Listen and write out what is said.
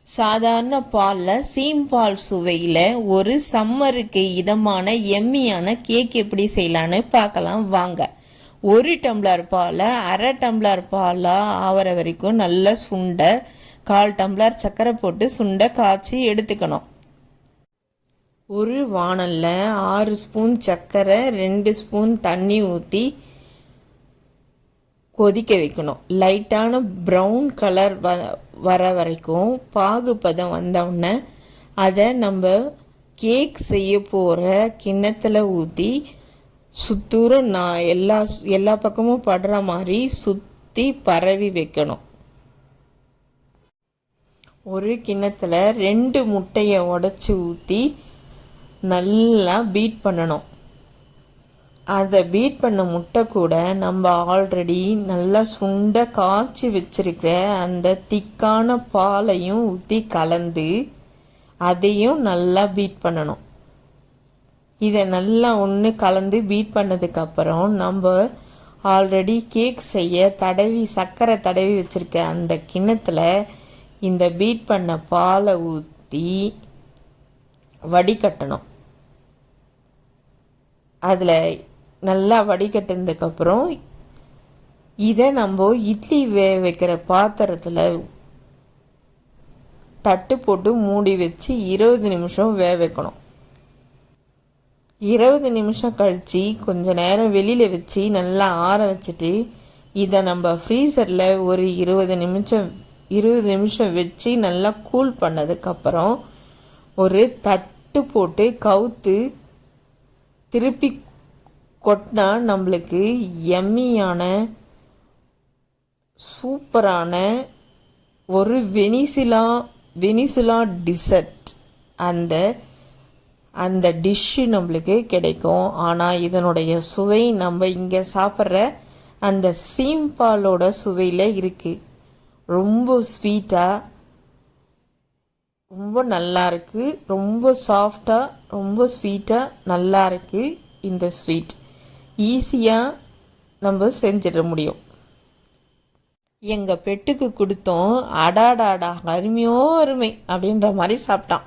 சாதாரண பாலில் சீம்பால் சுவையில் ஒரு சம்மருக்கு இதமான எம்மியான கேக் எப்படி செய்யலான்னு பார்க்கலாம் வாங்க. 1 டம்ளர் பாலை அரை டம்ளர் பாலாக ஆகிற வரைக்கும் நல்லா சுண்டை 1/4 டம்ளர் சர்க்கரை போட்டு சுண்டை காய்ச்சி எடுத்துக்கணும். ஒரு வாணலில் 6 ஸ்பூன் சர்க்கரை 2 ஸ்பூன் தண்ணி ஊற்றி கொதிக்க வைக்கணும். லைட்டான ப்ரௌன் கலர் வர வரைக்கும் பாகுபதம் வந்தவுடனே அதை நம்ம கேக் செய்ய போகிற கிண்ணத்தில் ஊற்றி சுத்தூரம் எல்லா பக்கமும் படுற மாதிரி சுற்றி பரவி வைக்கணும். ஒரு கிண்ணத்தில் 2 முட்டையை உடச்சி ஊற்றி நல்லா பீட் பண்ணணும். அதை பீட் பண்ண முட்டை கூட நம்ம ஆல்ரெடி நல்லா சுண்டை காய்ச்சி வச்சிருக்கிற அந்த திக்கான பாலையும் ஊற்றி கலந்து அதையும் நல்லா பீட் பண்ணணும். இதை நல்லா ஒன்று கலந்து பீட் பண்ணதுக்கப்புறம் நம்ம ஆல்ரெடி கேக் செய்ய சர்க்கரை தடவி வச்சுருக்க அந்த கிண்ணத்தில் இந்த பீட் பண்ண பாலை ஊற்றி வடிகட்டணும். அதில் நல்லா வடிகட்டினதுக்கப்புறம் இதை நம்ம இட்லி வைக்கிற பாத்திரத்தில் தட்டு போட்டு மூடி வச்சு 20 நிமிஷம் வைக்கணும். 20 நிமிஷம் கழித்து கொஞ்சம் நேரம் வெளியில் வச்சு நல்லா ஆற வச்சுட்டு இதை நம்ம ஃப்ரீசரில் ஒரு 20 நிமிஷம் வச்சு நல்லா கூல் பண்ணதுக்கப்புறம் ஒரு தட்டு போட்டு கவுத்து திருப்பி கொட்டினா நம்மளுக்கு எம்மியான சூப்பரான ஒரு வெனிசுலா டிசர்ட் அந்த டிஷ்ஷு நம்மளுக்கு கிடைக்கும். ஆனால் இதனுடைய சுவை நம்ம இங்கே சாப்பிட்ற அந்த சீம்பாலோட சுவையில் இருக்குது. ரொம்ப ஸ்வீட்டாக ரொம்ப நல்லா இருக்குது. ரொம்ப சாஃப்டாக ரொம்ப ஸ்வீட்டாக நல்லா இருக்குது. இந்த ஸ்வீட் ஈஸியாக நம்ம செஞ்சிட முடியும். எங்கள் பெட்டுக்கு கொடுத்தோம். அடாடாடா அருமையோ அருமை அப்படின்ற மாதிரி சாப்பிட்டான்.